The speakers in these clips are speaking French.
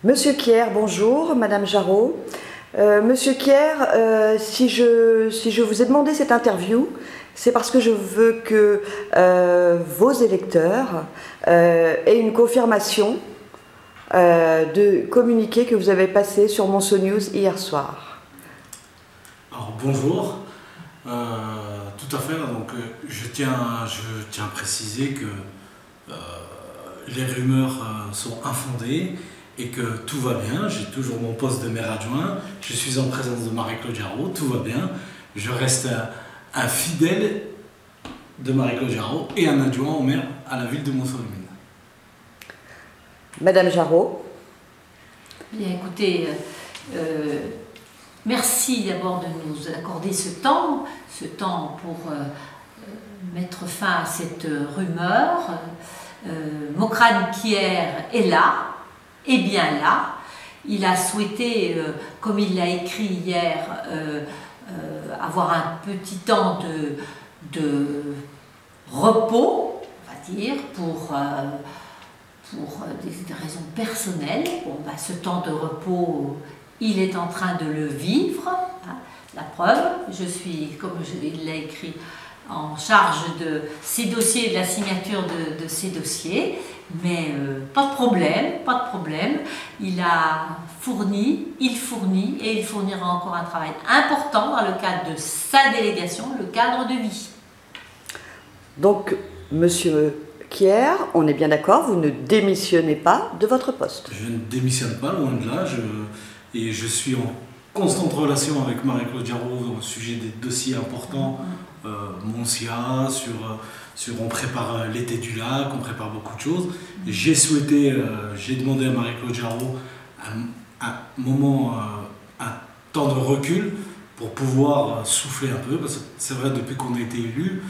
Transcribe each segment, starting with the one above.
Monsieur Kier, bonjour, Madame Jarot. Monsieur Kier, si je vous ai demandé cette interview, c'est parce que je veux que vos électeurs aient une confirmation de communiqué que vous avez passé sur Monceau News hier soir. Alors bonjour, tout à fait, donc je tiens à préciser que les rumeurs sont infondées et que tout va bien. J'ai toujours mon poste de maire adjoint, je suis en présence de Marie-Claude Jarot, tout va bien. Je reste un fidèle de Marie-Claude Jarot et un adjoint au maire à la ville de Monceau-les-Mines. Madame Jarot. Bien, écoutez, merci d'abord de nous accorder ce temps pour mettre fin à cette rumeur. Mokrane Kier est là, est bien là. Il a souhaité, comme il l'a écrit hier, avoir un petit temps de repos, on va dire, pour des raisons personnelles. Bon, bah, ce temps de repos, il est en train de le vivre. Hein. La preuve, je suis, comme il l'a écrit, en charge de ces dossiers, de la signature de ces dossiers, mais pas de problème. Il fournit et il fournira encore un travail important dans le cadre de sa délégation, le cadre de vie. Donc, monsieur Kier, on est bien d'accord, vous ne démissionnez pas de votre poste. Je ne démissionne pas, loin de là, et je suis en constante relation avec Marie-Claude Jarot au sujet des dossiers importants, Moncia, on prépare l'été du lac, on prépare beaucoup de choses. J'ai demandé à Marie-Claude Jarot un temps de recul pour pouvoir souffler un peu, parce que c'est vrai, depuis qu'on a été élu,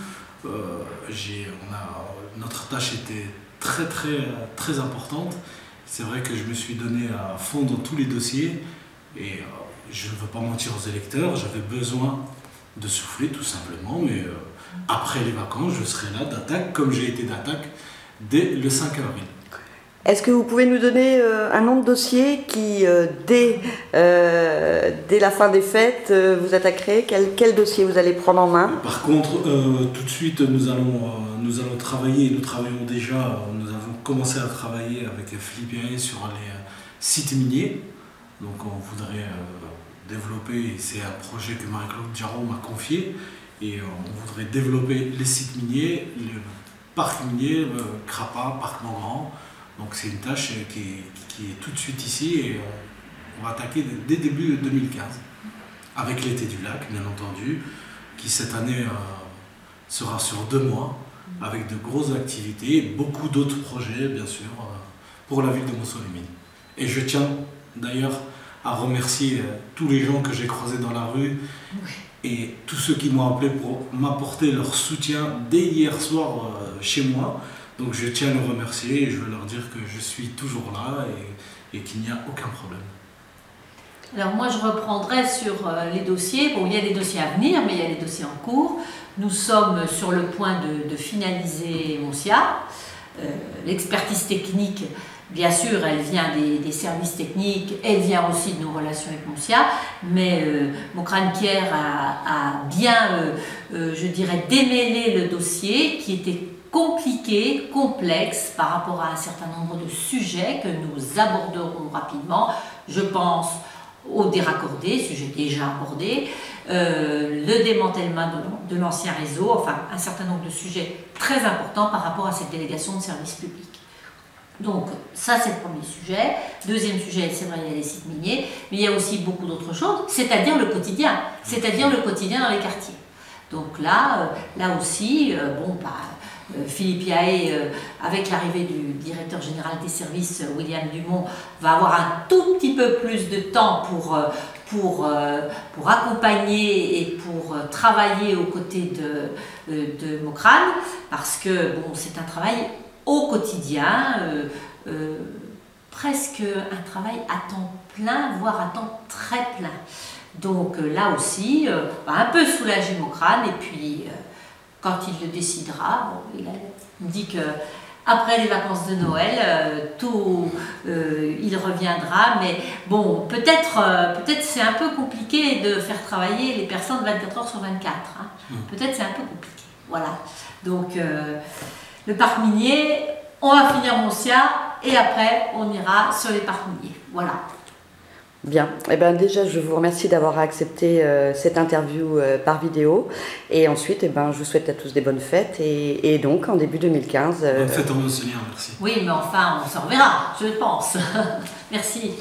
notre tâche était très importante. C'est vrai que je me suis donné à fond dans tous les dossiers et je ne veux pas mentir aux électeurs, j'avais besoin de souffler tout simplement, mais après les vacances, je serai là d'attaque comme j'ai été d'attaque dès le 5 avril. Est-ce que vous pouvez nous donner un nom de dossier qui, dès la fin des fêtes, vous attaquerez? Quel dossier vous allez prendre en main? Par contre, tout de suite, nous allons travailler, nous travaillons déjà, nous avons commencé à travailler avec Philippe Yaé sur les sites miniers. Donc on voudrait développer, c'est un projet que Marie-Claude Jarot m'a confié, et on voudrait développer les sites miniers, le parc minier, Crapa, parc Mongrand. Donc c'est une tâche qui est tout de suite ici et on va attaquer dès début 2015. Avec l'été du lac, bien entendu, qui cette année sera sur 2 mois, avec de grosses activités et beaucoup d'autres projets, bien sûr, pour la ville de Monceau-les-Mines. Et je tiens d'ailleurs à remercier tous les gens que j'ai croisés dans la rue et tous ceux qui m'ont appelé pour m'apporter leur soutien dès hier soir chez moi. Donc je tiens à les remercier et je veux leur dire que je suis toujours là et qu'il n'y a aucun problème. Alors moi je reprendrai sur les dossiers. Bon, il y a des dossiers à venir, mais il y a des dossiers en cours. Nous sommes sur le point de finaliser Moncia. L'expertise technique, bien sûr, elle vient des services techniques, elle vient aussi de nos relations avec Moncia, mais Mokrane Kier a bien, je dirais, démêlé le dossier qui était compliqué, complexe par rapport à un certain nombre de sujets que nous aborderons rapidement. Je pense au déraccordé, sujet déjà abordé, le démantèlement de l'ancien réseau, enfin un certain nombre de sujets très importants par rapport à cette délégation de service public. Donc ça c'est le premier sujet. Deuxième sujet, c'est vrai, il y a les sites miniers, mais il y a aussi beaucoup d'autres choses, c'est-à-dire le quotidien dans les quartiers. Donc là aussi, Philippe Yaé, avec l'arrivée du directeur général des services, William Dumont, va avoir un tout petit peu plus de temps pour accompagner et pour travailler aux côtés de Mokrane, parce que bon, c'est un travail au quotidien, presque un travail à temps plein, voire à temps très plein. Donc là aussi, un peu soulager Mokrane, et puis quand il le décidera, bon, il me dit que après les vacances de Noël, il reviendra. Mais bon, peut-être c'est un peu compliqué de faire travailler les personnes 24 heures sur 24. Hein. Peut-être c'est un peu compliqué. Voilà. Donc, le parc minier, on va finir Moncia et après, on ira sur les parcs miniers. Voilà. Bien. Eh ben, déjà, je vous remercie d'avoir accepté cette interview par vidéo. Et ensuite, eh ben, je vous souhaite à tous des bonnes fêtes. Et donc, en début 2015... Bonne fête en Monseigneur, merci. Oui, mais enfin, on se reverra, je pense. Merci.